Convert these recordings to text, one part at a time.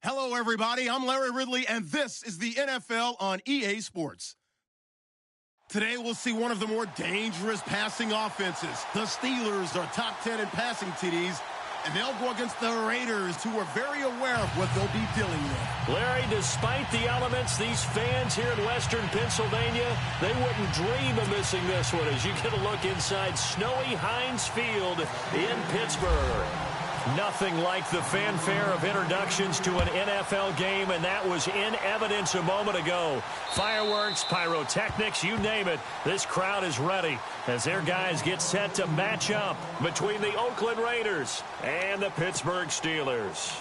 Hello, everybody. I'm Larry Ridley, and this is the NFL on EA Sports. Today, we'll see one of the more dangerous passing offenses. The Steelers are top 10 in passing TDs, and they'll go against the Raiders, who are very aware of what they'll be dealing with. Larry, despite the elements, these fans here in Western Pennsylvania, they wouldn't dream of missing this one as you get a look inside snowy Heinz Field in Pittsburgh. Nothing like the fanfare of introductions to an NFL game, and that was in evidence a moment ago. Fireworks, pyrotechnics, you name it. This crowd is ready as their guys get set to match up between the Oakland Raiders and the Pittsburgh Steelers.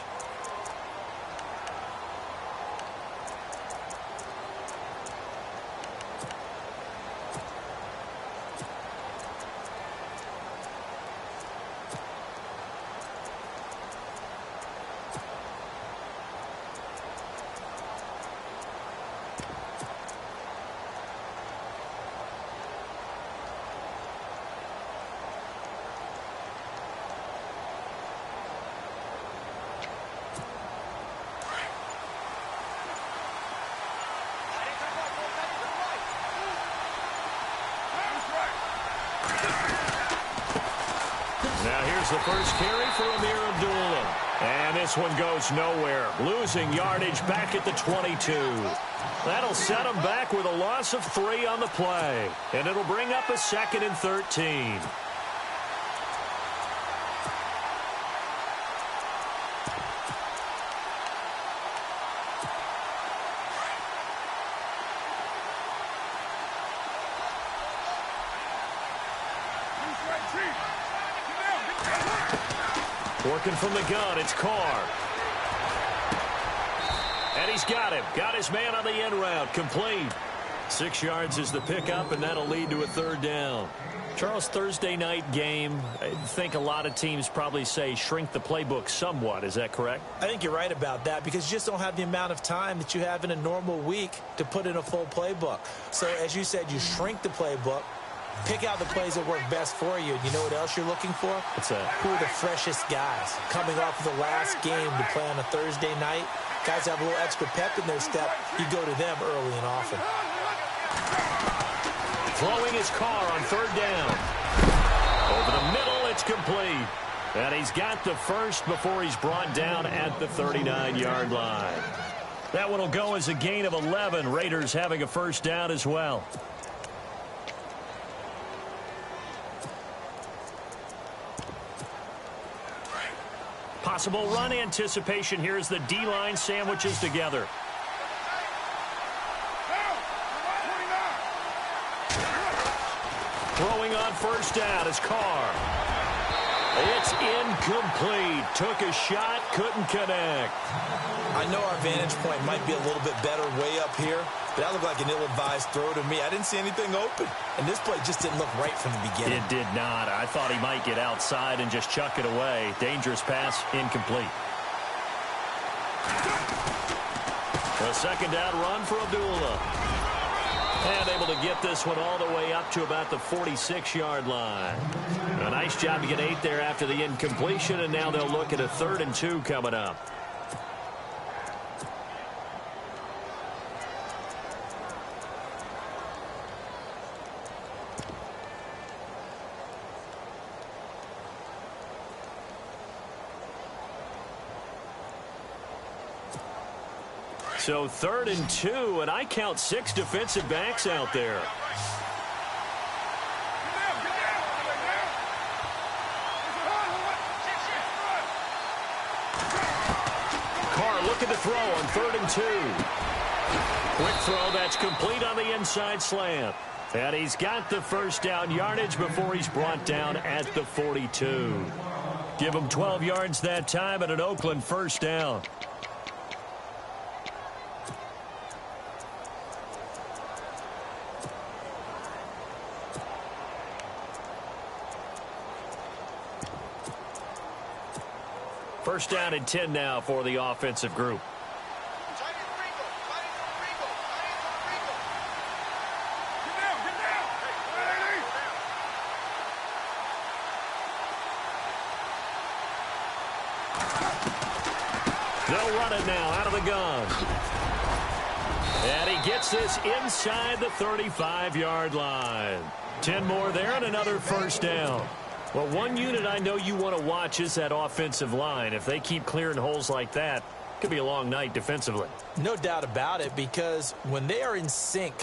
Now here's the first carry for Amir Abdullah. And this one goes nowhere. Losing yardage back at the 22. That'll set him back with a loss of 3 on the play. And it'll bring up a 2nd and 13. Working from the gun, it's Carr. And he's got him. Got his man on the end route. Complete. 6 yards is the pickup, and that'll lead to a 3rd down. Charles, Thursday night game, I think a lot of teams probably say shrink the playbook somewhat. Is that correct? I think you're right about that because you just don't have the amount of time that you have in a normal week to put in a full playbook. So, as you said, you shrink the playbook. Pick out the plays that work best for you. And you know what else you're looking for? What's that? Who are the freshest guys? Coming off of the last game to play on a Thursday night, guys have a little extra pep in their step. You go to them early and often. Throwing his Carr on 3rd down. Over the middle, it's complete. And he's got the first before he's brought down at the 39-yard line. That one will go as a gain of 11. Raiders having a 1st down as well. Possible run anticipation here as the D-line sandwiches together. Throwing on 1st down is Carr. It's incomplete. Took a shot, couldn't connect. I know our vantage point might be a little bit better way up here, but that looked like an ill-advised throw to me. I didn't see anything open, and this play just didn't look right from the beginning. It did not. I thought he might get outside and just chuck it away. Dangerous pass, incomplete. A 2nd down run for Abdullah. And able to get this one all the way up to about the 46-yard line. A nice job to get 8 there after the incompletion, and now they'll look at a 3rd and 2 coming up. So 3rd and 2, and I count 6 defensive backs out there. Carr looking to throw on 3rd and 2. Quick throw that's complete on the inside slant. And he's got the 1st down yardage before he's brought down at the 42. Give him 12 yards that time and an Oakland 1st down. First down and 10 now for the offensive group. They'll run it now out of the gun. And he gets this inside the 35-yard line. 10 more there and another 1st down. Well, one unit I know you want to watch is that offensive line. If they keep clearing holes like that, it could be a long night defensively. No doubt about it, because when they are in sync,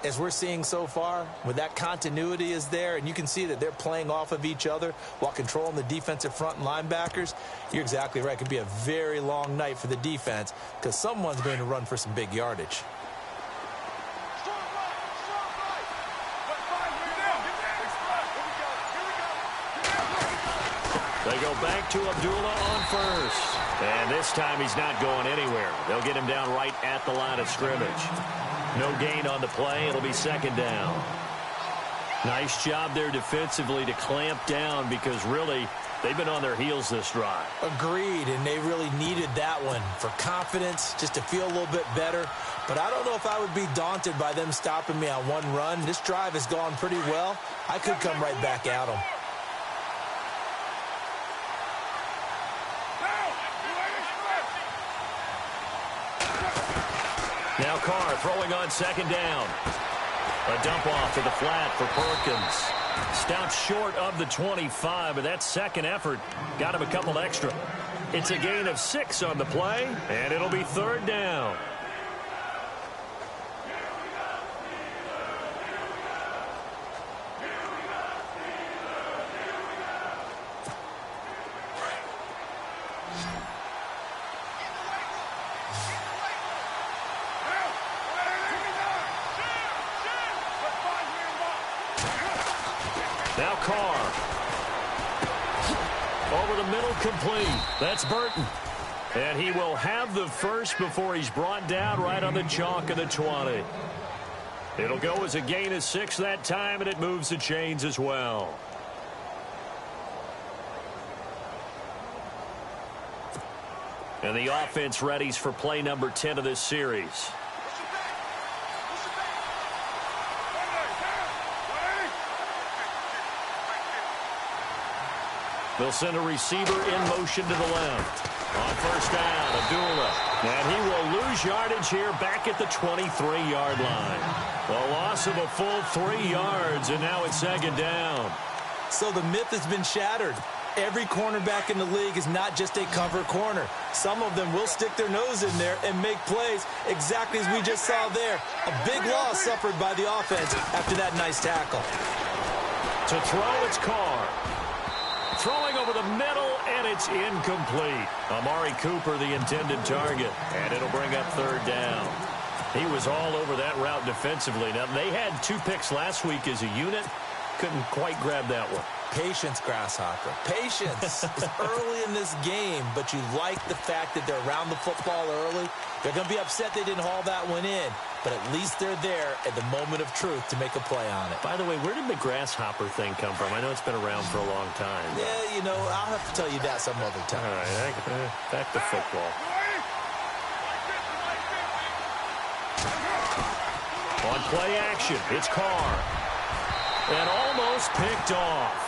as we're seeing so far, when that continuity is there and you can see that they're playing off of each other while controlling the defensive front and linebackers, you're exactly right. It could be a very long night for the defense because someone's going to run for some big yardage. They go back to Abdullah on first. And this time he's not going anywhere. They'll get him down right at the line of scrimmage. No gain on the play. It'll be second down. Nice job there defensively to clamp down because really they've been on their heels this drive. Agreed, and they really needed that one for confidence, just to feel a little bit better. But I don't know if I would be daunted by them stopping me on one run. This drive has gone pretty well. I could come right back at them. Now Carr throwing on second down. A dump off to the flat for Perkins. Stopped short of the 25, but that second effort got him a couple extra. It's a gain of 6 on the play, and it'll be third down. Now Carr. Over the middle, complete. That's Burton. And he will have the first before he's brought down right on the chalk of the 20. It'll go as a gain of 6 that time, and it moves the chains as well. And the offense readies for play number 10 of this series. They'll send a receiver in motion to the left. On first down, Abdullah. And he will lose yardage here back at the 23-yard line. A loss of a full 3 yards, and now it's second down. So the myth has been shattered. Every cornerback in the league is not just a cover corner. Some of them will stick their nose in there and make plays exactly as we just saw there. A big loss suffered by the offense after that nice tackle. To throw, it's Carr. Throwing over the middle, and it's incomplete. Amari Cooper, the intended target, and it'll bring up third down. He was all over that route defensively. Now, they had 2 picks last week as a unit. Couldn't quite grab that one. Patience, Grasshopper. Patience. It's early in this game, but you like the fact that they're around the football early. They're going to be upset they didn't haul that one in, but at least they're there at the moment of truth to make a play on it. By the way, where did the grasshopper thing come from? I know it's been around for a long time. Yeah, you know, I'll have to tell you that some other time. All right, back to football. On play action, it's Carr. And almost picked off.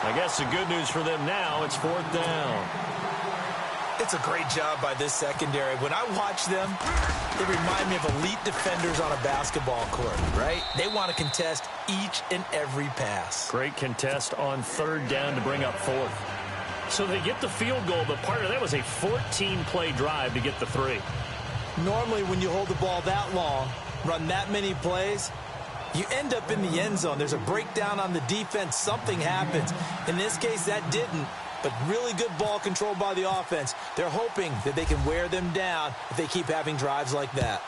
I guess the good news for them now, it's fourth down. It's a great job by this secondary. When I watch them, they remind me of elite defenders on a basketball court, right? They want to contest each and every pass. Great contest on third down to bring up fourth. So they get the field goal, but part of that was a 14-play drive to get the 3. Normally, when you hold the ball that long, run that many plays, you end up in the end zone. There's a breakdown on the defense. Something happens. In this case, that didn't. But really good ball control by the offense. They're hoping that they can wear them down if they keep having drives like that.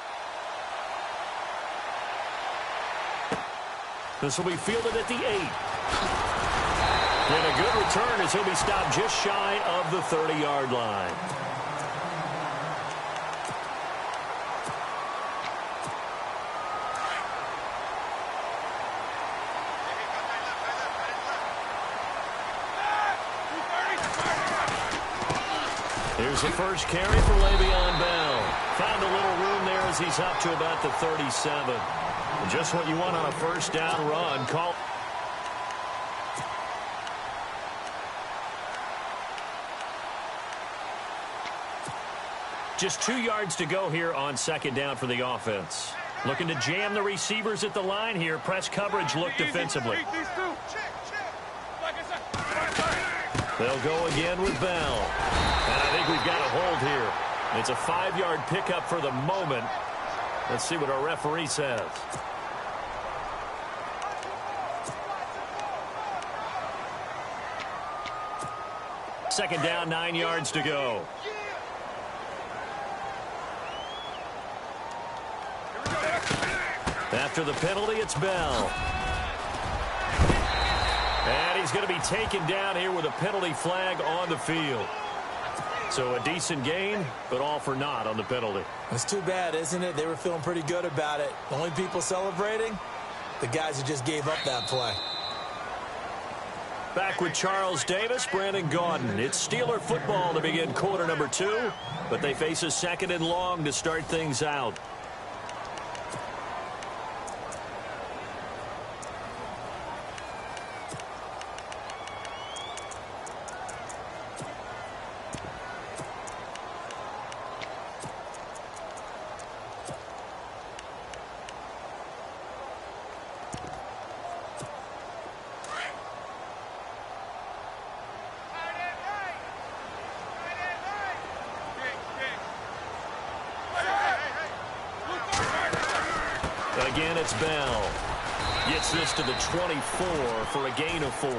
This will be fielded at the 8. And a good return as he'll be stopped just shy of the 30-yard line. Here's the first carry for Le'Veon Bell. Found a little room there as he's up to about the 37. Just what you want on a first down run. Call. Just 2 yards to go here on second down for the offense. Looking to jam the receivers at the line here. Press coverage look defensively. They'll go again with Bell. And I think we've got a hold here. It's a 5-yard pickup for the moment. Let's see what our referee says. Second down, 9 yards to go. After the penalty, it's Bell. And he's going to be taken down here with a penalty flag on the field. So a decent gain, but all for naught on the penalty. It's too bad, isn't it? They were feeling pretty good about it. The only people celebrating, the guys who just gave up that play. Back with Charles Davis, Brandon Gaudin. It's Steeler football to begin quarter number 2, but they face a second and long to start things out. Again, it's Bell. Gets this to the 24 for a gain of 4.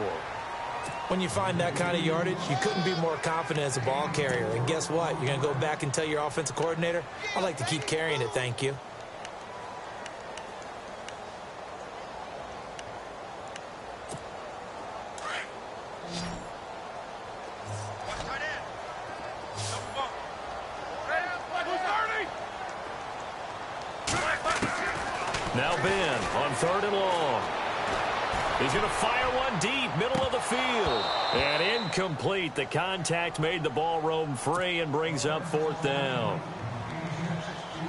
When you find that kind of yardage, you couldn't be more confident as a ball carrier. And guess what? You're going to go back and tell your offensive coordinator, I'd like to keep carrying it, thank you. Now Ben on 3rd and long. He's going to fire one deep, middle of the field. And incomplete. The contact made the ball roam free and brings up 4th down.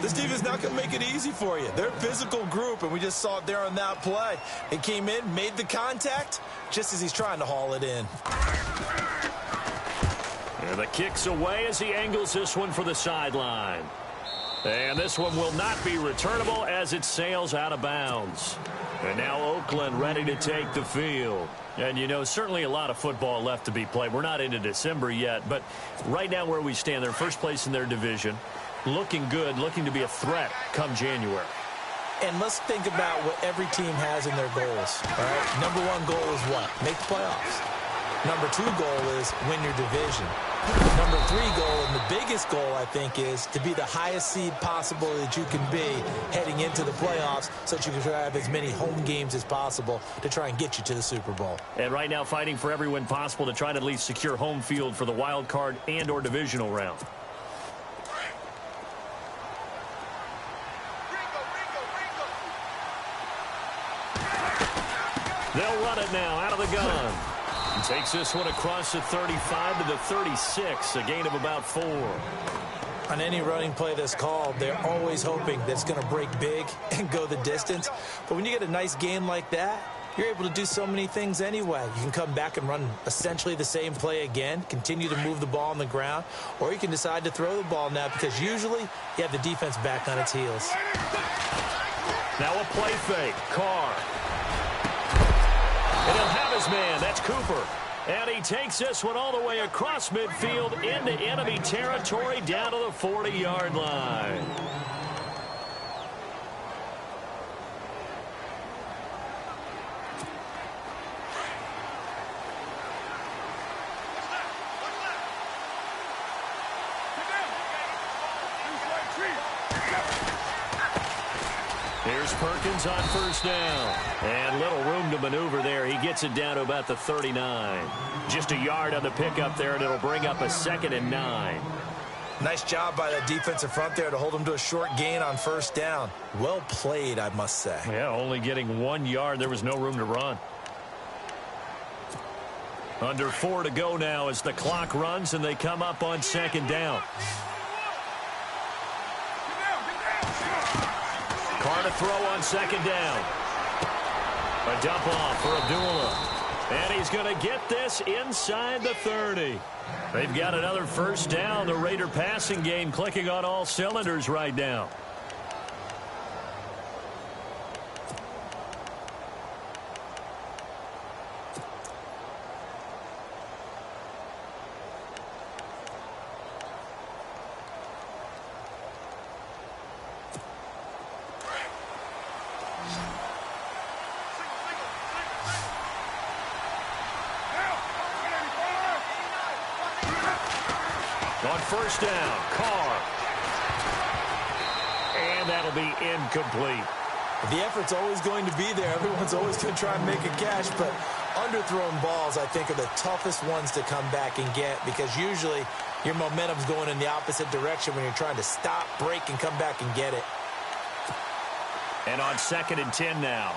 This defense not going to make it easy for you. They're a physical group, and we just saw it there on that play. It came in, made the contact, just as he's trying to haul it in. And the kick's away as he angles this one for the sideline. And this one will not be returnable as it sails out of bounds. And now Oakland ready to take the field. And, you know, certainly a lot of football left to be played. We're not into December yet, but right now where we stand, they're first place in their division. Looking good, looking to be a threat come January. And let's think about what every team has in their goals. All right? Number 1 goal is what? Make the playoffs. Number 2 goal is win your division. Number 3 goal, and the biggest goal, I think, is to be the highest seed possible that you can be heading into the playoffs so that you can have as many home games as possible to try and get you to the Super Bowl. And right now fighting for every win possible to try to at least secure home field for the wild card and or divisional round. They'll run it now out of the gun. He takes this one across the 35 to the 36, a gain of about 4. On any running play that's called, they're always hoping that it's going to break big and go the distance. But when you get a nice gain like that, you're able to do so many things anyway. You can come back and run essentially the same play again, continue to move the ball on the ground, or you can decide to throw the ball now because usually you have the defense back on its heels. Now a play fake. Carr. And he'll have his man. That's Cooper. And he takes this one all the way across midfield into enemy territory down to the 40-yard line. Here's Perkins on first down. And little room to maneuver there. He gets it down to about the 39. Just a yard on the pickup there, and it'll bring up a 2nd and 9. Nice job by that defensive front there to hold him to a short gain on first down. Well played, I must say. Yeah, only getting 1 yard. There was no room to run. Under 4 to go now as the clock runs, and they come up on 2nd down. Carr to throw on 2nd down. A dump off for Abdullah. And he's going to get this inside the 30. They've got another first down. The Raider passing game clicking on all cylinders right now. On first down, Carr. And that'll be incomplete. The effort's always going to be there. Everyone's always going to try and make a catch, but underthrown balls, I think, are the toughest ones to come back and get because usually your momentum's going in the opposite direction when you're trying to stop, break, and come back and get it. And on 2nd and 10 now.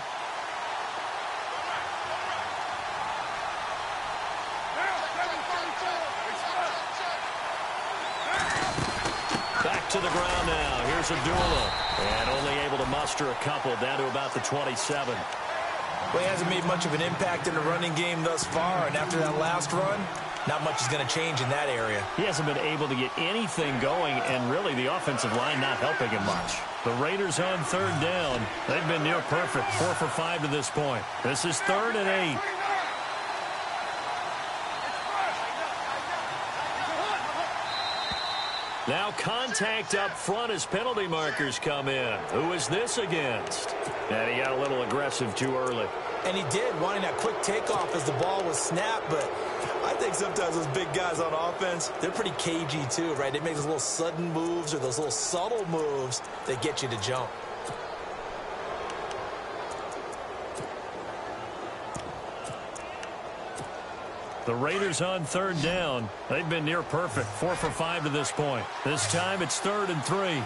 Back to the ground now. Here's Abdullah. And only able to muster a couple down to about the 27. Well, he hasn't made much of an impact in the running game thus far, and after that last run, not much is going to change in that area. He hasn't been able to get anything going, and really the offensive line not helping him much. The Raiders on 3rd down. They've been near perfect, 4 for 5 to this point. This is 3rd and 8. Now contact up front as penalty markers come in. Who is this against? And he got a little aggressive too early. And he did, wanting that quick takeoff as the ball was snapped, but I think sometimes those big guys on offense, they're pretty cagey too, right? They make those little sudden moves or those little subtle moves that get you to jump. The Raiders on 3rd down. They've been near perfect, 4 for 5 to this point. This time it's 3rd and 3.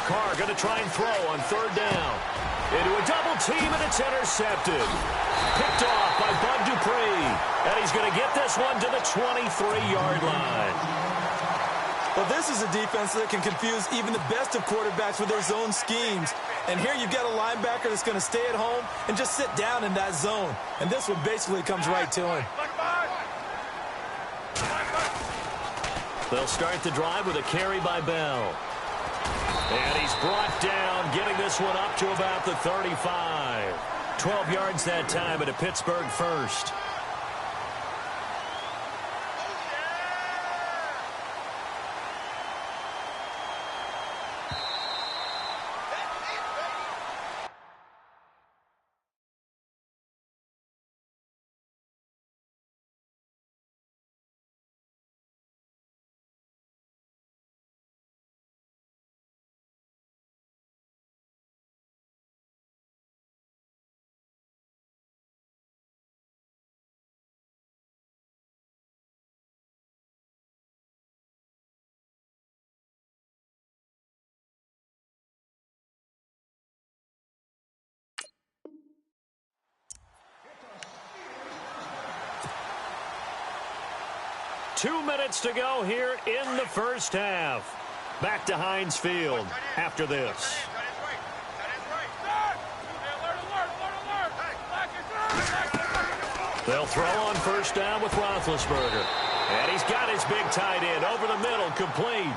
Carr going to try and throw on 3rd down. Into a double team, and it's intercepted. Picked off by Bud Dupree. And he's going to get this one to the 23-yard line. Well, this is a defense that can confuse even the best of quarterbacks with their zone schemes. And here you've got a linebacker that's going to stay at home and just sit down in that zone. And this one basically comes right to him. They'll start the drive with a carry by Bell. And he's brought down, getting this one up to about the 35. 12 yards that time, and a Pittsburgh first. Two minutes to go here in the first half. Back to Heinz Field after this. They'll throw on first down with Roethlisberger. And he's got his big tight end over the middle, complete.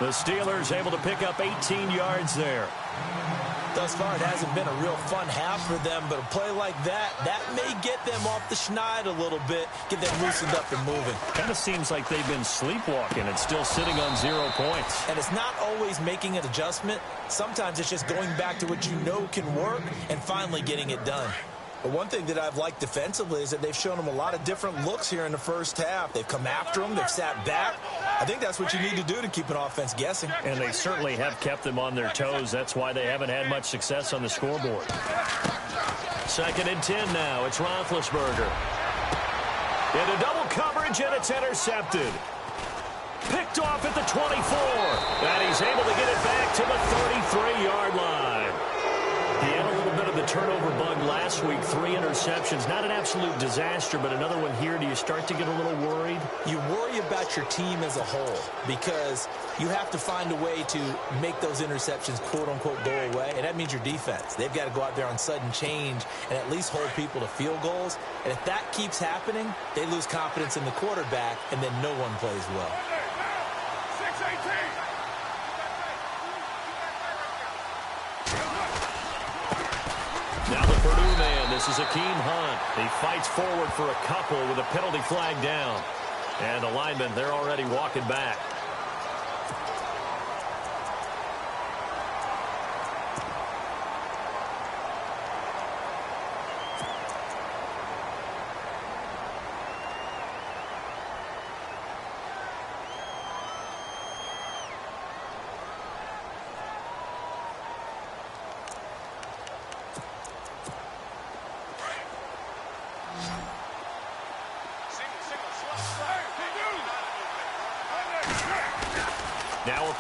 The Steelers able to pick up 18 yards there. Thus far, it hasn't been a real fun half for them, but a play like that may get them off the schneid a little bit, get them loosened up and moving. Kind of seems like they've been sleepwalking and still sitting on 0 points. And it's not always making an adjustment. Sometimes it's just going back to what you know can work and finally getting it done. But one thing that I've liked defensively is that they've shown them a lot of different looks here in the first half. They've come after them. They've sat back. I think that's what you need to do to keep an offense guessing. And they certainly have kept them on their toes. That's why they haven't had much success on the scoreboard. 2nd and 10 now. It's Roethlisberger. Into double coverage, and it's intercepted. Picked off at the 24. And he's able to get it back to the 33-yard line. He had a little bit of the turnover bug last week, 3 interceptions. Not an absolute disaster, but another one here. Do you start to get a little worried? You worry about your team as a whole because you have to find a way to make those interceptions, quote-unquote, go away, and that means your defense. They've got to go out there on sudden change and at least hold people to field goals. And if that keeps happening, they lose confidence in the quarterback, and then no one plays well. Now the Purdue man, this is Akeem Hunt. He fights forward for a couple with a penalty flag down. And the linemen, they're already walking back.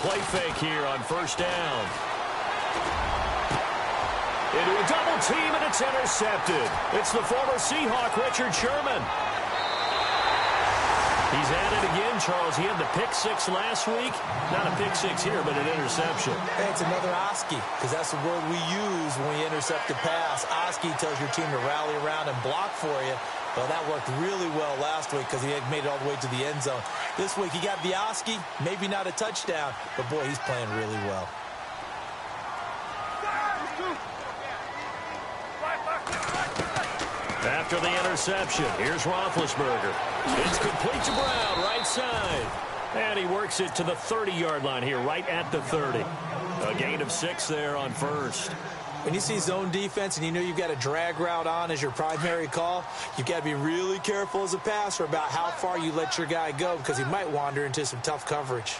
play fake here on first down. Into a double team, and it's intercepted. It's the former Seahawk, Richard Sherman. He's at it again, Charles. He had the pick six last week. Not a pick six here, but an interception. Hey, it's another Oski, because that's the word we use when we intercept the pass. Oski tells your team to rally around and block for you. Well, that worked really well last week because he had made it all the way to the end zone. This week, he got the Oski, maybe not a touchdown, but, boy, he's playing really well. After the interception, here's Roethlisberger. It's complete to Brown, right side. And he works it to the 30-yard line here, right at the 30. A gain of 6 there on first. When you see zone defense and you know you've got a drag route on as your primary call, you've got to be really careful as a passer about how far you let your guy go because he might wander into some tough coverage.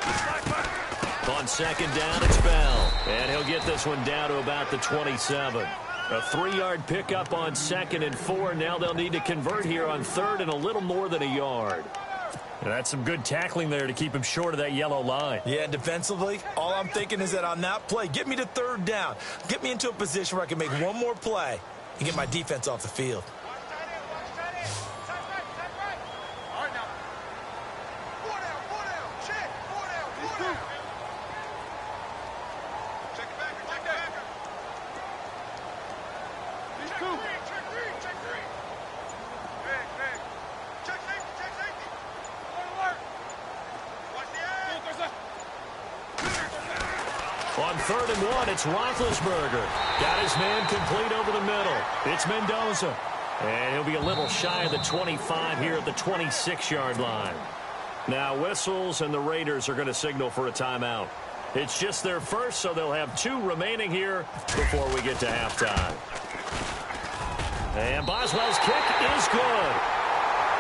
On second down, it's Bell. And he'll get this one down to about the 27. A 3-yard pickup on 2nd and 4. Now they'll need to convert here on 3rd and a little more than a yard. And that's some good tackling there to keep him short of that yellow line. Yeah, defensively, all I'm thinking is that on that play, get me to 3rd down. Get me into a position where I can make one more play and get my defense off the field. On 3rd and 1, it's Roethlisberger. Got his man complete over the middle. It's Mendoza. And he'll be a little shy of the 25 here at the 26-yard line. Now whistles, and the Raiders are going to signal for a timeout. It's just their first, so they'll have 2 remaining here before we get to halftime. And Boswell's kick is good.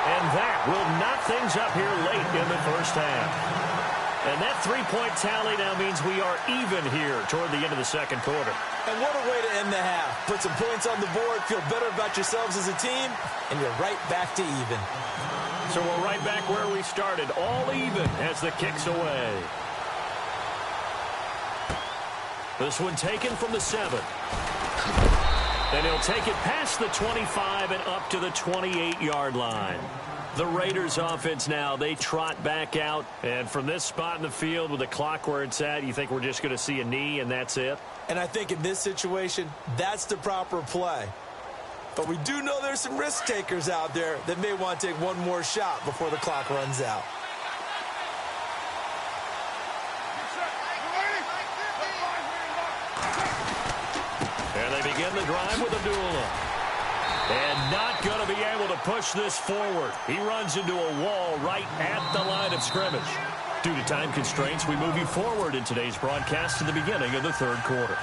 And that will knock things up here late in the first half. And that 3-point tally now means we are even here toward the end of the second quarter. And what a way to end the half. Put some points on the board, feel better about yourselves as a team, and you're right back to even. So we're right back where we started, all even as the kick's away. This one taken from the 7. And he'll take it past the 25 and up to the 28-yard line. The Raiders offense now, they trot back out. And from this spot in the field with the clock where it's at, you think we're just going to see a knee and that's it? And I think in this situation, that's the proper play. But we do know there's some risk takers out there that may want to take one more shot before the clock runs out. And they begin the drive with Abdullah. And not going to be able to push this forward. He runs into a wall right at the line of scrimmage. Due to time constraints, we move you forward in today's broadcast to the beginning of the third quarter.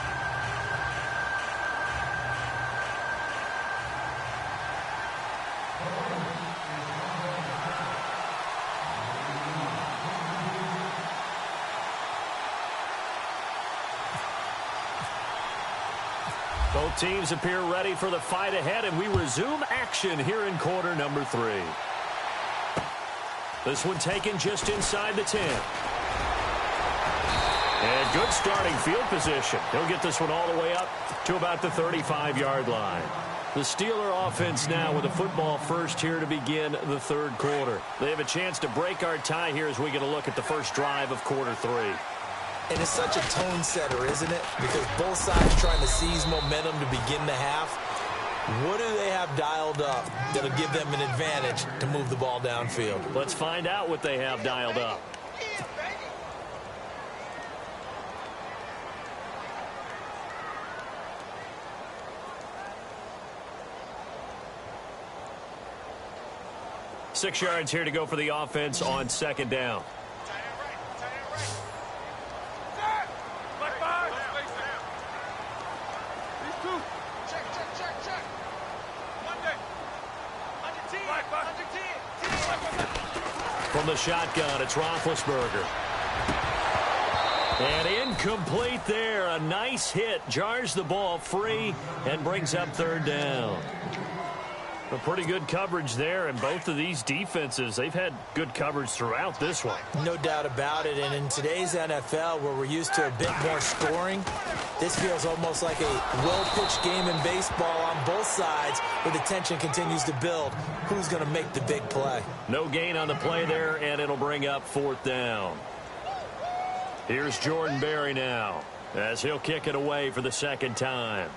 Both teams appear ready for the fight ahead, and we resume action here in quarter number 3. This one taken just inside the 10. And good starting field position. He'll get this one all the way up to about the 35-yard line. The Steeler offense now with a football first here to begin the third quarter. They have a chance to break our tie here as we get a look at the first drive of quarter 3. And it's such a tone setter, isn't it? Because both sides trying to seize momentum to begin the half. What do they have dialed up that'll give them an advantage to move the ball downfield? Let's find out what they have dialed up. Six yards here to go for the offense on second down. From the shotgun, it's Roethlisberger. And incomplete there. A nice hit. Jars the ball free and brings up third down. A pretty good coverage there, and both of these defenses, they've had good coverage throughout this one. No doubt about it, and in today's NFL, where we're used to a bit more scoring, this feels almost like a well-pitched game in baseball on both sides, where the tension continues to build. Who's going to make the big play? No gain on the play there, and it'll bring up 4th down. Here's Jordan Berry now, as he'll kick it away for the 2nd time.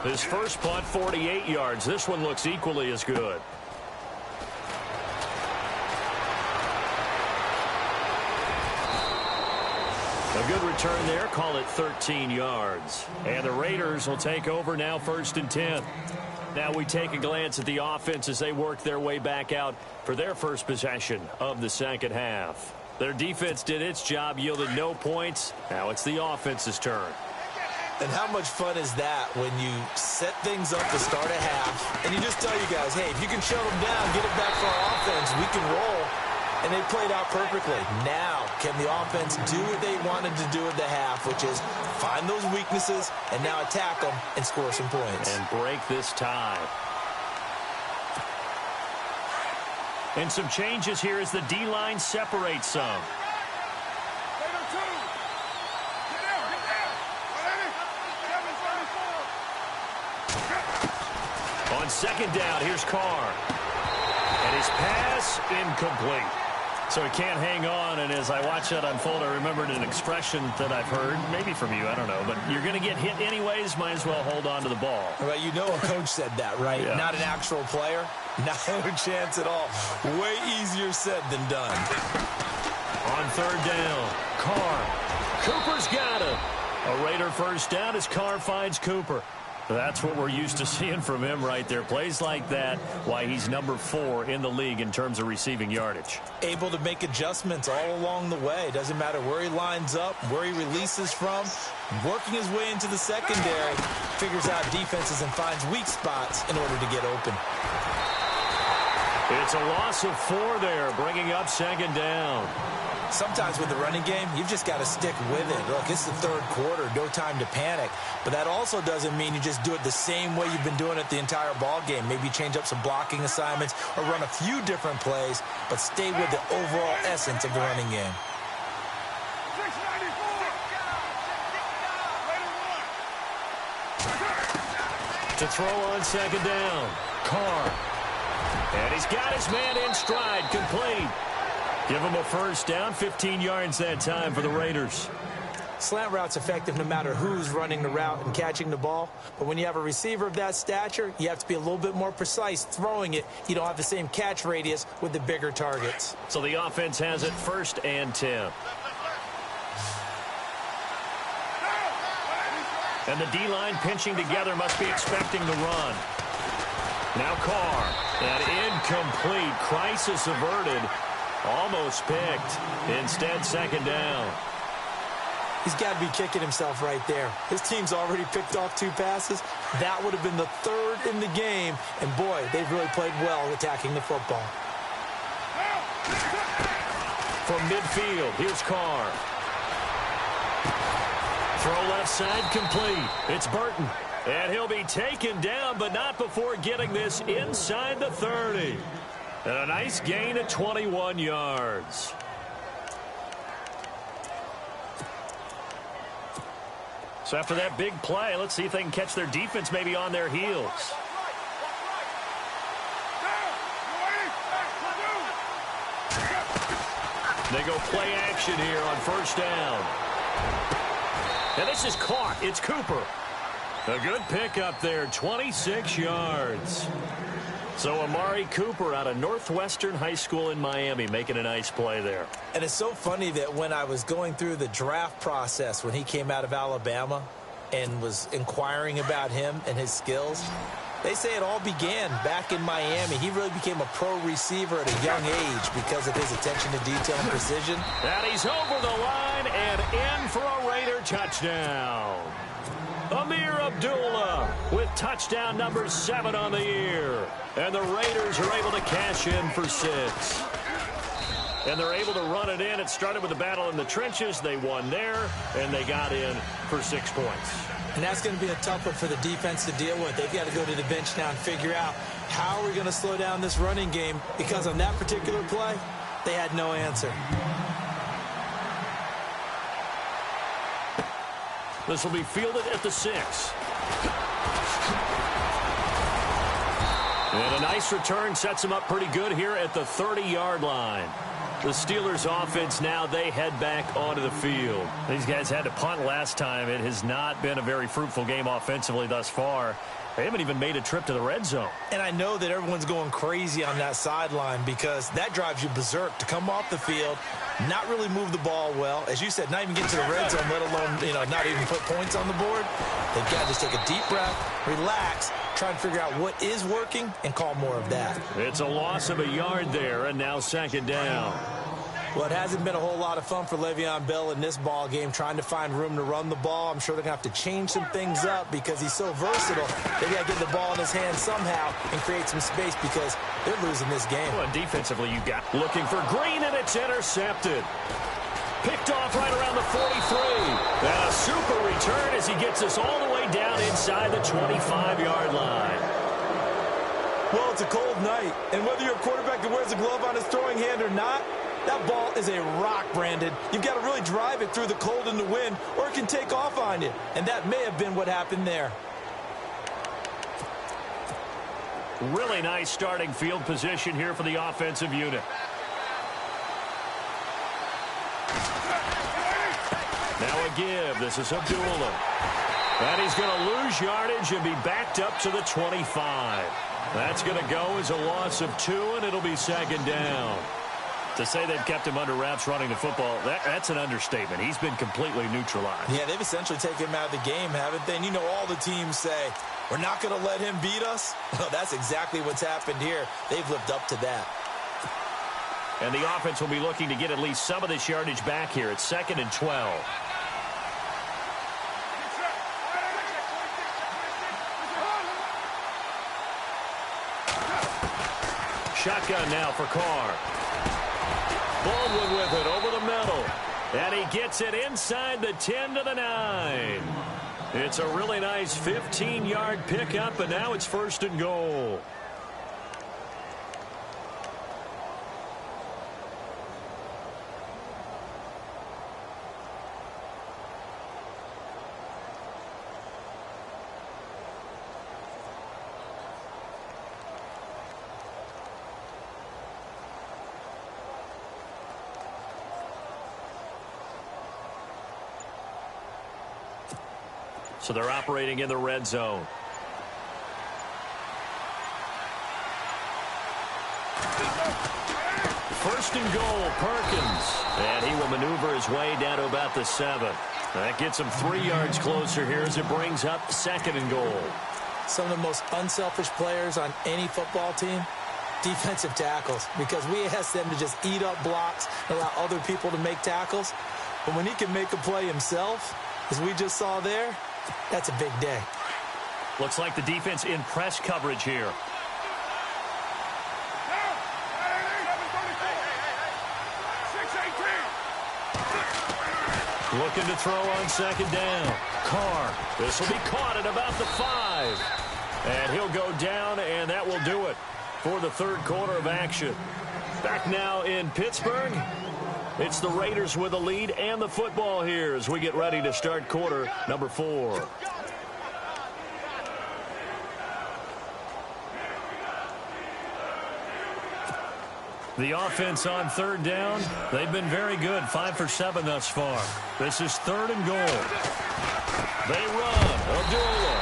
His first punt, 48 yards. This one looks equally as good. A good return there. Call it 13 yards. And the Raiders will take over now, 1st and 10. Now we take a glance at the offense as they work their way back out for their first possession of the 2nd half. Their defense did its job, yielded no points. Now it's the offense's turn. And how much fun is that when you set things up to start a half, and you just tell you guys, hey, if you can shut them down, get it back for our offense, we can roll. And they played out perfectly. Now, can the offense do what they wanted to do at the half, which is find those weaknesses and now attack them and score some points. And break this tie. And some changes here as the D-line separates some. On 2nd down, here's Carr. And his pass incomplete. So he can't hang on, and as I watch that unfold, I remembered an expression that I've heard, maybe from you, I don't know, but you're going to get hit anyways, might as well hold on to the ball. Well, you know a coach said that, right? Yeah. Not an actual player. No chance at all. Way easier said than done. On 3rd down, Carr. Cooper's got him. A Raider first down as Carr finds Cooper. That's what we're used to seeing from him right there. Plays like that, why he's number 4 in the league in terms of receiving yardage. Able to make adjustments all along the way. Doesn't matter where he lines up, where he releases from. Working his way into the secondary. Figures out defenses and finds weak spots in order to get open. It's a loss of 4 there, bringing up 2nd down. Sometimes with the running game, you've just got to stick with it. Look, it's the 3rd quarter, no time to panic. But that also doesn't mean you just do it the same way you've been doing it the entire ball game. Maybe change up some blocking assignments or run a few different plays, but stay with the overall essence of the running game. To throw on 2nd down, Carr. And he's got his man in stride, complete. Give him a first down, 15 yards that time for the Raiders. Slant route's effective no matter who's running the route and catching the ball. But when you have a receiver of that stature, you have to be a little bit more precise throwing it. You don't have the same catch radius with the bigger targets. So the offense has it 1st and 10. And the D-line pinching together must be expecting the run. Now Carr. And incomplete. Crisis averted. Almost picked. Instead, 2nd down. He's got to be kicking himself right there. His team's already picked off 2 passes. That would have been the 3rd in the game. And, boy, they've really played well attacking the football. From midfield, here's Carr. Throw left side complete. It's Burton. And he'll be taken down, but not before getting this inside the 30. And a nice gain of 21 yards. So after that big play, let's see if they can catch their defense maybe on their heels. They go play action here on 1st down. And this is caught. It's Cooper. A good pickup there, 26 yards. So Amari Cooper out of Northwestern High School in Miami making a nice play there. And it's so funny that when I was going through the draft process when he came out of Alabama and was inquiring about him and his skills, they say it all began back in Miami. He really became a pro receiver at a young age because of his attention to detail and precision. And he's over the line and in for a Raider touchdown. Amir Abdullah with touchdown number 7 on the year. And the Raiders are able to cash in for 6. and they're able to run it in. It started with a battle in the trenches. They won there, and they got in for 6 points. And that's going to be a tough one for the defense to deal with. They've got to go to the bench now and figure out how are we going to slow down this running game, because on that particular play, they had no answer. This will be fielded at the 6. And a nice return sets them up pretty good here at the 30-yard line. The Steelers offense now, they head back onto the field. These guys had to punt last time. It has not been a very fruitful game offensively thus far. They haven't even made a trip to the red zone. And I know that everyone's going crazy on that sideline, because that drives you berserk to come off the field, not really move the ball well. As you said, not even get to the red zone, let alone, not even put points on the board. They've got to just take a deep breath, relax, try and figure out what is working and call more of that. It's a loss of a yard there, and now 2nd down. Well, it hasn't been a whole lot of fun for Le'Veon Bell in this ball game, trying to find room to run the ball. I'm sure they're going to have to change some things up because he's so versatile. They got to get the ball in his hands somehow and create some space, because they're losing this game. Well, defensively, you got looking for Green, and it's intercepted. Picked off right around the 43. And a super return as he gets us all the way down inside the 25-yard line. Well, it's a cold night, and whether you're a quarterback that wears a glove on his throwing hand or not, that ball is a rock, Brandon. You've got to really drive it through the cold and the wind, or it can take off on you. And that may have been what happened there. Really nice starting field position here for the offensive unit. Now a give. This is Abdullah. And he's going to lose yardage and be backed up to the 25. That's going to go as a loss of 2, and it'll be 2nd down. To say they've kept him under wraps running the football, that's an understatement. He's been completely neutralized. Yeah, they've essentially taken him out of the game, haven't they? And you know, all the teams say, we're not going to let him beat us. Well, that's exactly what's happened here. They've lived up to that. And the offense will be looking to get at least some of this yardage back here. It's 2nd and 12. Shotgun now for Carr. Baldwin with it over the middle. And he gets it inside the 10 to the 9. It's a really nice 15-yard pickup, and now it's 1st and goal. So they're operating in the red zone. First and goal, Perkins. And he will maneuver his way down to about the 7. That gets him 3 yards closer here as it brings up 2nd and goal. Some of the most unselfish players on any football team, defensive tackles, because we ask them to just eat up blocks, allow other people to make tackles. But when he can make a play himself, as we just saw there, that's a big day. Looks like the defense in press coverage here. Looking to throw on 2nd down. Carr. This will be caught at about the 5. And he'll go down, and that will do it for the 3rd quarter of action. Back now in Pittsburgh. It's the Raiders with the lead and the football here as we get ready to start quarter number 4. The offense on 3rd down, they've been very good, 5 for 7 thus far. This is 3rd and goal. They run, Abdullah,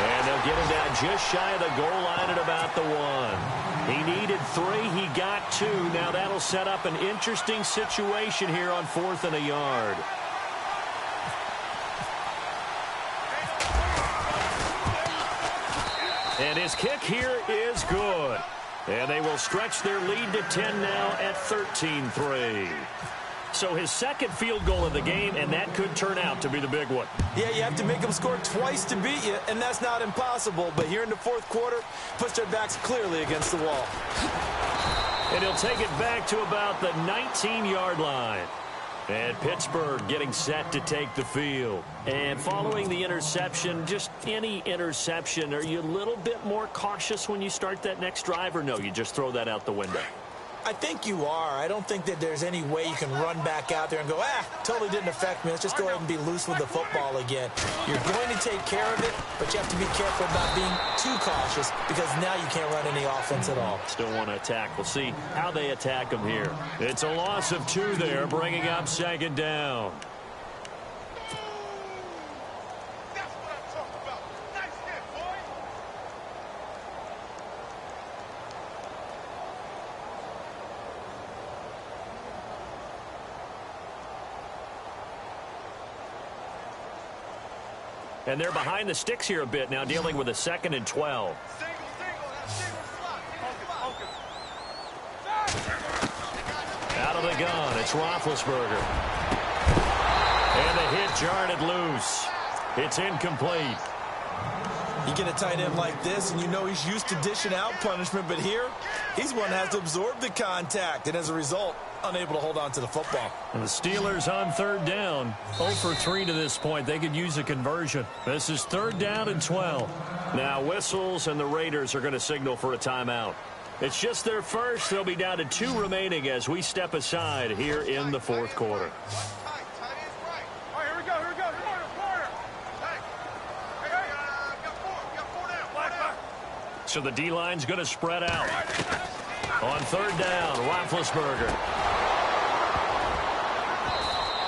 and they'll get him down just shy of the goal line at about the 1. He needed 3. He got 2. Now that'll set up an interesting situation here on 4th and a yard. And his kick here is good. And they will stretch their lead to 10 now at 13-3. So his 2nd field goal of the game, and that could turn out to be the big one. Yeah, you have to make them score twice to beat you, and that's not impossible. But here in the 4th quarter, puts their backs clearly against the wall. And he'll take it back to about the 19-yard line. And Pittsburgh getting set to take the field. And following the interception, just any interception, are you a little bit more cautious when you start that next drive, or no, you just throw that out the window? I think you are. I don't think that there's any way you can run back out there and go, totally didn't affect me. Let's just go ahead and be loose with the football again. You're going to take care of it, but you have to be careful about being too cautious because now you can't run any offense at all. Still want to attack. We'll see how they attack them here. It's a loss of 2 there, bringing up 2nd down. And they're behind the sticks here a bit now, dealing with a 2nd and 12. Out of the gun, it's Roethlisberger. And the hit jarred it loose. It's incomplete. You get a tight end like this, and you know he's used to dishing out punishment, but here, he's one that has to absorb the contact, and as a result, unable to hold on to the football. And the Steelers on 3rd down. 0 for 3 to this point. They could use a conversion. This is 3rd down and 12. Now whistles, and the Raiders are going to signal for a timeout. It's just their first. They'll be down to 2 remaining as we step aside here in the 4th quarter. So the D-line's going to spread out. On 3rd down, Roethlisberger.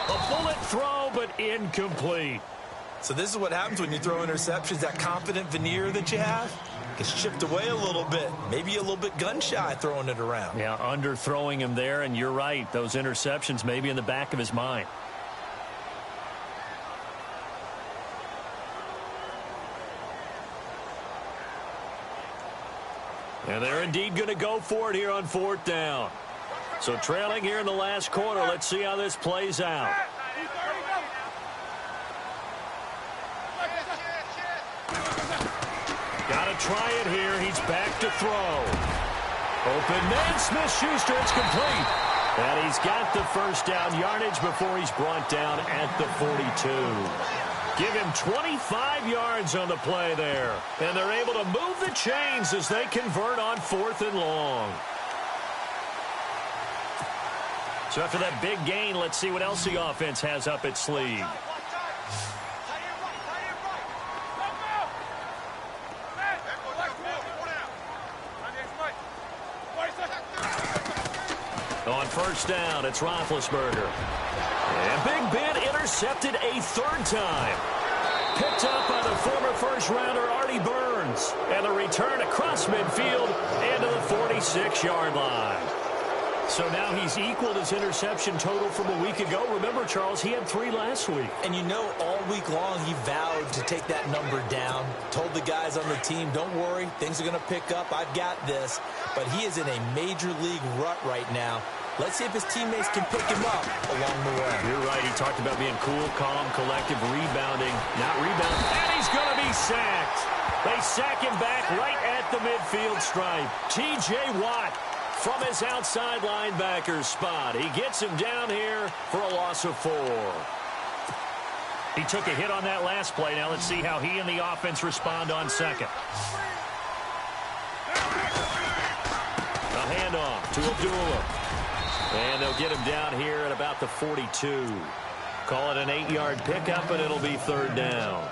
A bullet throw, but incomplete. So this is what happens when you throw interceptions. That confident veneer that you have gets chipped away a little bit. Maybe a little bit gun-shy throwing it around. Yeah, underthrowing him there, and you're right. Those interceptions may be in the back of his mind. And they're indeed going to go for it here on 4th down. So trailing here in the last quarter. Let's see how this plays out. Got to try it here. He's back to throw. Open man, Smith-Schuster. It's complete. And he's got the 1st down yardage before he's brought down at the 42. Give him 25 yards on the play there. And they're able to move the chains as they convert on 4th and long. So after that big gain, let's see what else the offense has up its sleeve. On 1st down, it's Roethlisberger. And Big Ben intercepted a 3rd time. Picked up by the former first-rounder Artie Burns. And the return across midfield and to the 46-yard line. So now he's equaled his interception total from a week ago. Remember, Charles, he had 3 last week. And you know, all week long he vowed to take that number down. Told the guys on the team, don't worry, things are going to pick up. I've got this. But he is in a major league rut right now. Let's see if his teammates can pick him up along the way. You're right. He talked about being cool, calm, collective, rebounding. Not rebounding. And he's going to be sacked. They sack him back right at the midfield stripe. T.J. Watt from his outside linebacker spot. He gets him down here for a loss of 4. He took a hit on that last play. Now let's see how he and the offense respond on 2nd. A handoff to Abdullah. And they'll get him down here at about the 42. Call it an 8-yard pickup, and it'll be 3rd down.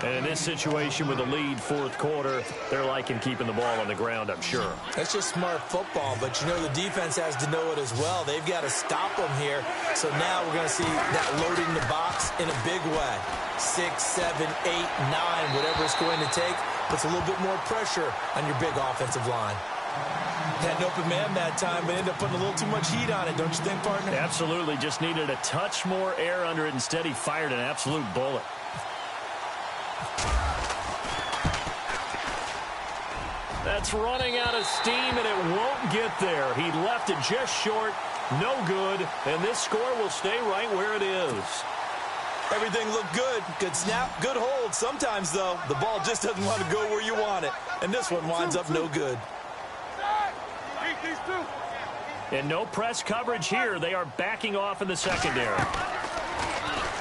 And in this situation with a lead 4th quarter, they're liking keeping the ball on the ground, I'm sure. That's just smart football, but you know the defense has to know it as well. They've got to stop them here. So now we're going to see that loading the box in a big way. 6, 7, 8, 9, whatever it's going to take, puts a little bit more pressure on your big offensive line. Had an open man that time, but ended up putting a little too much heat on it, don't you think, partner? Absolutely. Just needed a touch more air under it. Instead, he fired an absolute bullet. That's running out of steam, and it won't get there. He left it just short, no good, and this score will stay right where it is. Everything looked good. Good snap, good hold. Sometimes, though, the ball just doesn't want to go where you want it, and this one winds up no good. Keep these And no press coverage here. They are backing off in the secondary.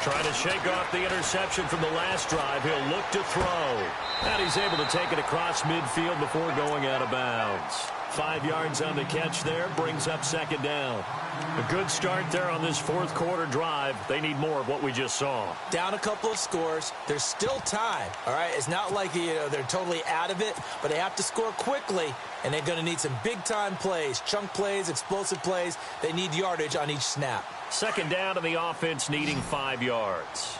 Trying to shake off the interception from the last drive. He'll look to throw. And he's able to take it across midfield before going out of bounds. 5 yards on the catch there. Brings up second down. A good start there on this fourth quarter drive. They need more of what we just saw. Down a couple of scores. There's still time. All right, it's not like they're totally out of it, but they have to score quickly, and they're going to need some big-time plays, chunk plays, explosive plays. They need yardage on each snap. Second down to the offense needing 5 yards.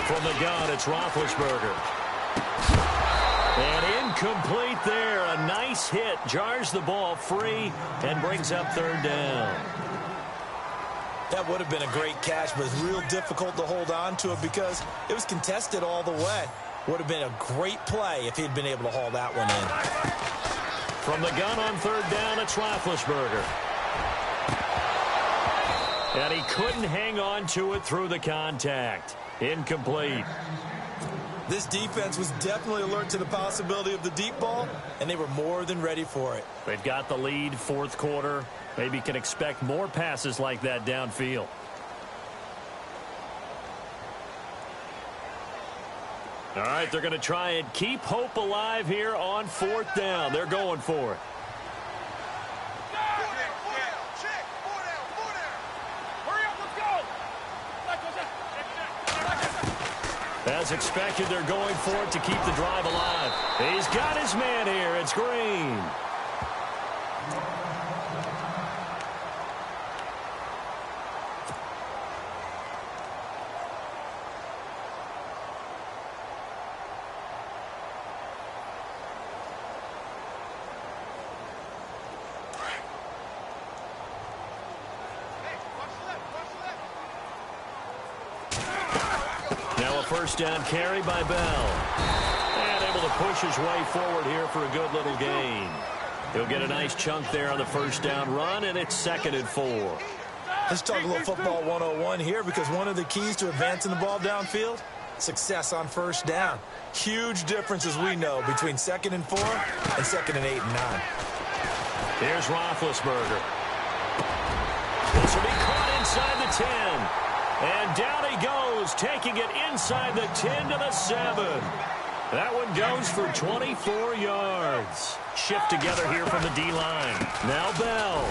From the gun, it's Roethlisberger. And incomplete there. A nice hit. Jars the ball free and brings up third down. That would have been a great catch, but it's real difficult to hold on to it because it was contested all the way. Would have been a great play if he'd been able to haul that one in. From the gun on third down, it's Roethlisberger. And he couldn't hang on to it through the contact. Incomplete. This defense was definitely alert to the possibility of the deep ball, and they were more than ready for it. They've got the lead fourth quarter. Maybe can expect more passes like that downfield. All right, they're going to try and keep hope alive here on fourth down. They're going for it. As expected, they're going for it to keep the drive alive. He's got his man here. It's Green. First down carry by Bell. And able to push his way forward here for a good little gain. He'll get a nice chunk there on the first down run, and it's 2nd and 4. Let's talk a little football 101 here, because one of the keys to advancing the ball downfield, success on first down. Huge difference, as we know, between 2nd and 4 and 2nd and 8 and 9. Here's Roethlisberger. This will be caught inside the 10. And down he goes, taking it inside the 10 to the 7. That one goes for 24 yards. Shift together here from the D-line. Now Bell.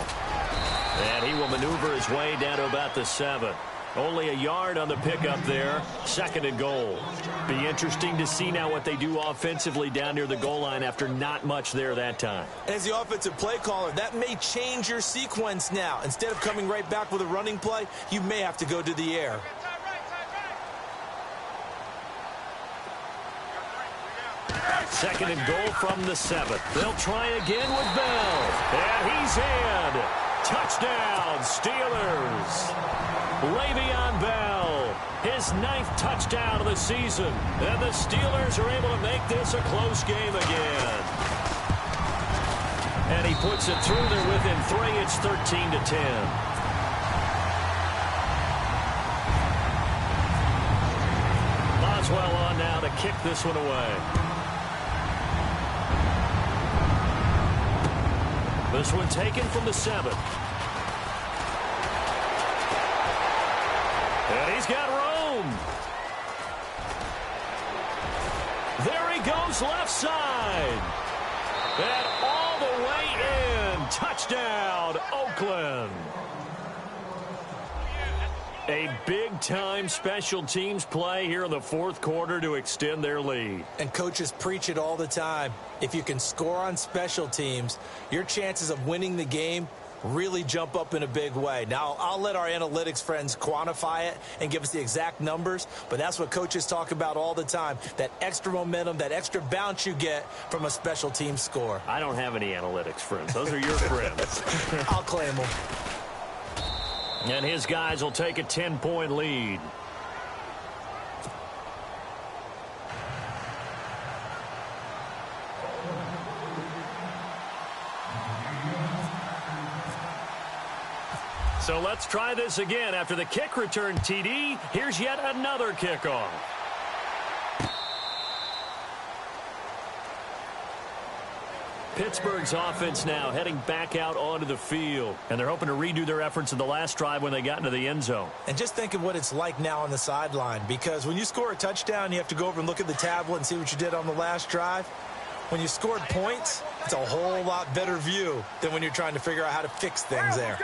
And he will maneuver his way down to about the 7. Only a yard on the pickup there. 2nd and goal. Be interesting to see now what they do offensively down near the goal line after not much there that time. As the offensive play caller, that may change your sequence now. Instead of coming right back with a running play, you may have to go to the air. Second and goal from the 7th. They'll try again with Bell. And he's in. Touchdown, Steelers. Le'Veon Bell, his 9th touchdown of the season. And the Steelers are able to make this a close game again. And he puts it through there within 3. It's 13-10. Boswell on now to kick this one away. This one taken from the 7th. And he's got room. There he goes left side. And all the way in. Touchdown, Oakland. A big-time special teams play here in the fourth quarter to extend their lead. And coaches preach it all the time. If you can score on special teams, your chances of winning the game really jump up in a big way. Now, I'll let our analytics friends quantify it and give us the exact numbers, but that's what coaches talk about all the time, that extra momentum, that extra bounce you get from a special team score. I don't have any analytics friends. Those are your friends. I'll claim them. And his guys will take a 10-point lead. So let's try this again. After the kick return TD, here's yet another kickoff. Pittsburgh's offense now heading back out onto the field. And they're hoping to redo their efforts in the last drive when they got into the end zone. And just think of what it's like now on the sideline. Because when you score a touchdown, you have to go over and look at the tablet and see what you did on the last drive. When you scored points, it's a whole lot better view than when you're trying to figure out how to fix things there.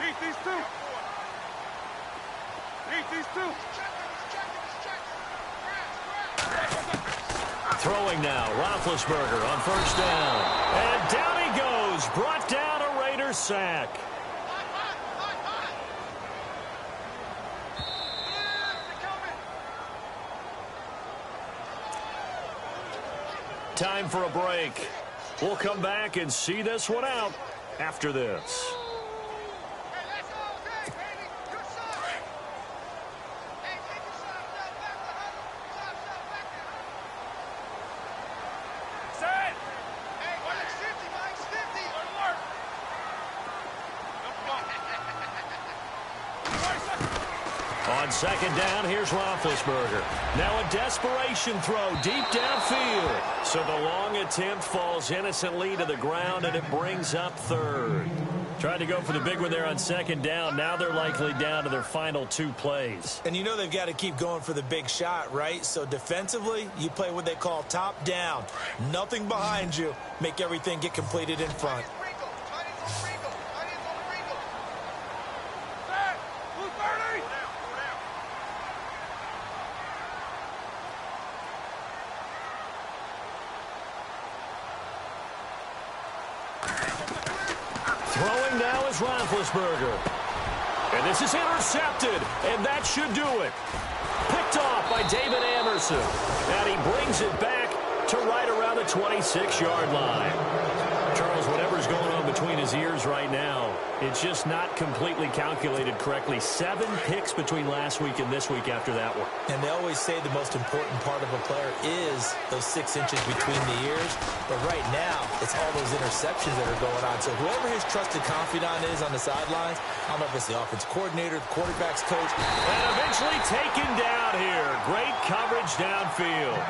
Eat these two. Eat these two. Throwing now, Roethlisberger on first down. And down he goes, brought down a Raiders sack. Time for a break. We'll come back and see this one out after this. On second down, here's Roethlisberger. Now a desperation throw deep downfield. So the long attempt falls innocently to the ground, and it brings up third. Tried to go for the big one there on second down. Now they're likely down to their final 2 plays. And you know they've got to keep going for the big shot, right? So defensively, you play what they call top down. Nothing behind you. Make everything get completed in front. Throwing now is Roethlisberger. And this is intercepted, and that should do it. Picked off by David Anderson. And he brings it back to right around the 26-yard line. Charles, whatever's going on between his ears right now, it's just not completely calculated correctly. 7 picks between last week and this week after that one. And they always say the most important part of a player is those 6 inches between the ears. But right now, it's all those interceptions that are going on. So whoever his trusted confidant is on the sidelines, I don't know if it's the offensive coordinator, the quarterback's coach. And eventually taken down here. Great coverage downfield.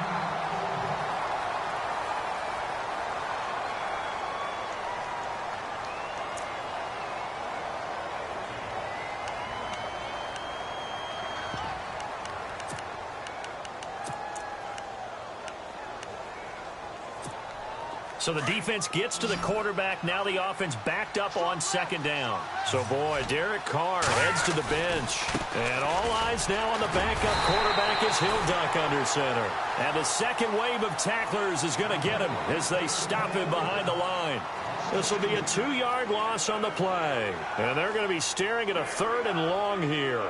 So the defense gets to the quarterback. Now the offense backed up on second down. So, boy, Derek Carr heads to the bench. And all eyes now on the backup quarterback as he'll duck under center. And the second wave of tacklers is going to get him as they stop him behind the line. This will be a 2-yard loss on the play. And they're going to be staring at a 3rd and long here.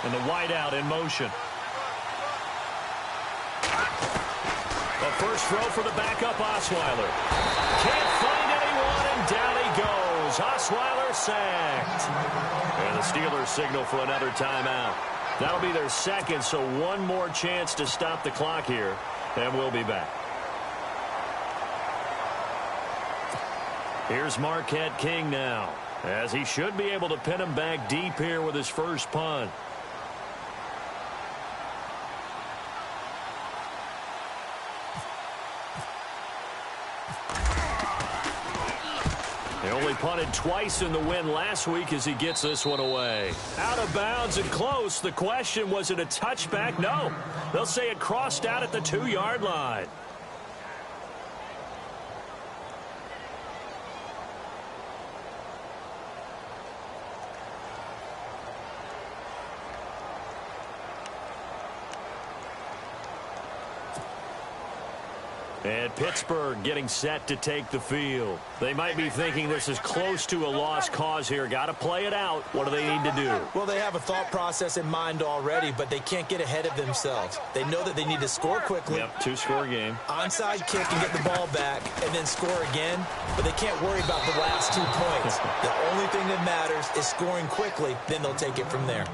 And the wideout in motion. A first throw for the backup Osweiler. Can't find anyone, and down he goes. Osweiler sacked. And the Steelers signal for another timeout. That'll be their second, so one more chance to stop the clock here, and we'll be back. Here's Marquette King now, as he should be able to pin him back deep here with his first punt. They only punted twice in the win last week as he gets this one away. Out of bounds and close. The question, was it a touchback? No. They'll say it crossed out at the 2-yard line. And Pittsburgh getting set to take the field. They might be thinking this is close to a lost cause here. Got to play it out. What do they need to do? Well, they have a thought process in mind already, but they can't get ahead of themselves. They know that they need to score quickly. Yep, 2-score game. Onside kick and get the ball back and then score again, but they can't worry about the last 2 points. The only thing that matters is scoring quickly, then they'll take it from there.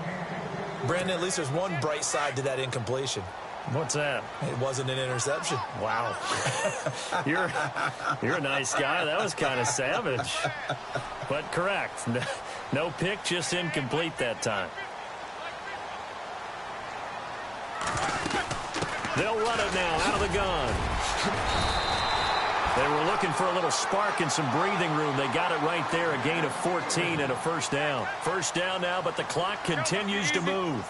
Brandon, at least there's one bright side to that incompletion. What's that? It wasn't an interception. Wow. You're a nice guy. That was kind of savage. But correct. No pick, just incomplete that time. They'll run it now out of the gun. They were looking for a little spark and some breathing room. They got it right there, a gain of 14 and a first down. First down now, but the clock continues to move.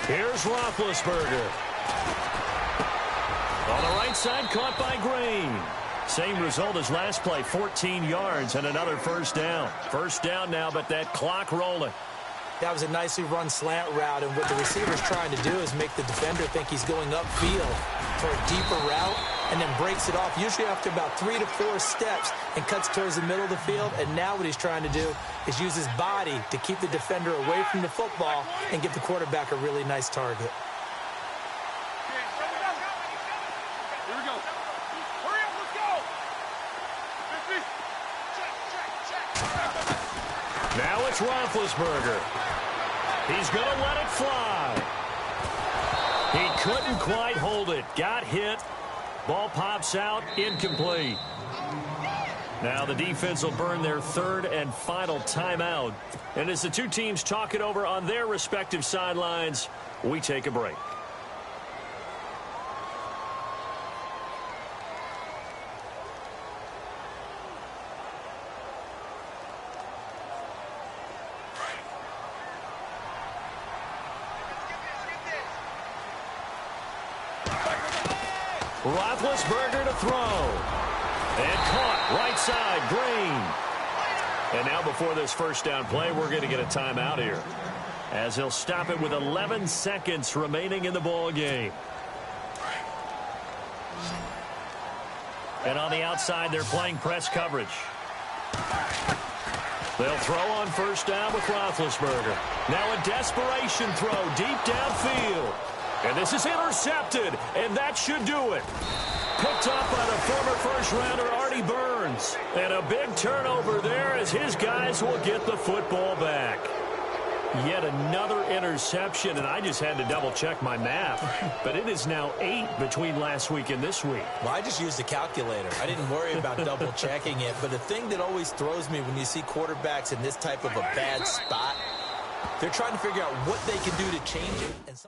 Here's Roethlisberger. On the right side, caught by Green. Same result as last play, 14 yards and another first down. First down now, but that clock rolling. That was a nicely run slant route, and what the receiver's trying to do is make the defender think he's going upfield for a deeper route and then breaks it off, usually after about 3 to 4 steps, and cuts towards the middle of the field. And now what he's trying to do is use his body to keep the defender away from the football and give the quarterback a really nice target. Here we go. Hurry up, let's go. 50. Now it's Roethlisberger. He's going to let it fly. He couldn't quite hold it. Got hit. Ball pops out. Incomplete. Now the defense will burn their third and final timeout. And as the two teams talk it over on their respective sidelines, we take a break. Roethlisberger to throw. And caught right side, Green. And now before this first down play, we're going to get a timeout here, as he'll stop it with 11 seconds remaining in the ball game. And on the outside, they're playing press coverage. They'll throw on first down with Roethlisberger. Now a desperation throw deep downfield. And this is intercepted, and that should do it. Picked up by the former first-rounder Artie Burns. And a big turnover there as his guys will get the football back. Yet another interception, and I just had to double-check my math. But it is now 8 between last week and this week. Well, I just used a calculator. I didn't worry about double-checking it. But the thing that always throws me when you see quarterbacks in this type of a bad spot, they're trying to figure out what they can do to change it. And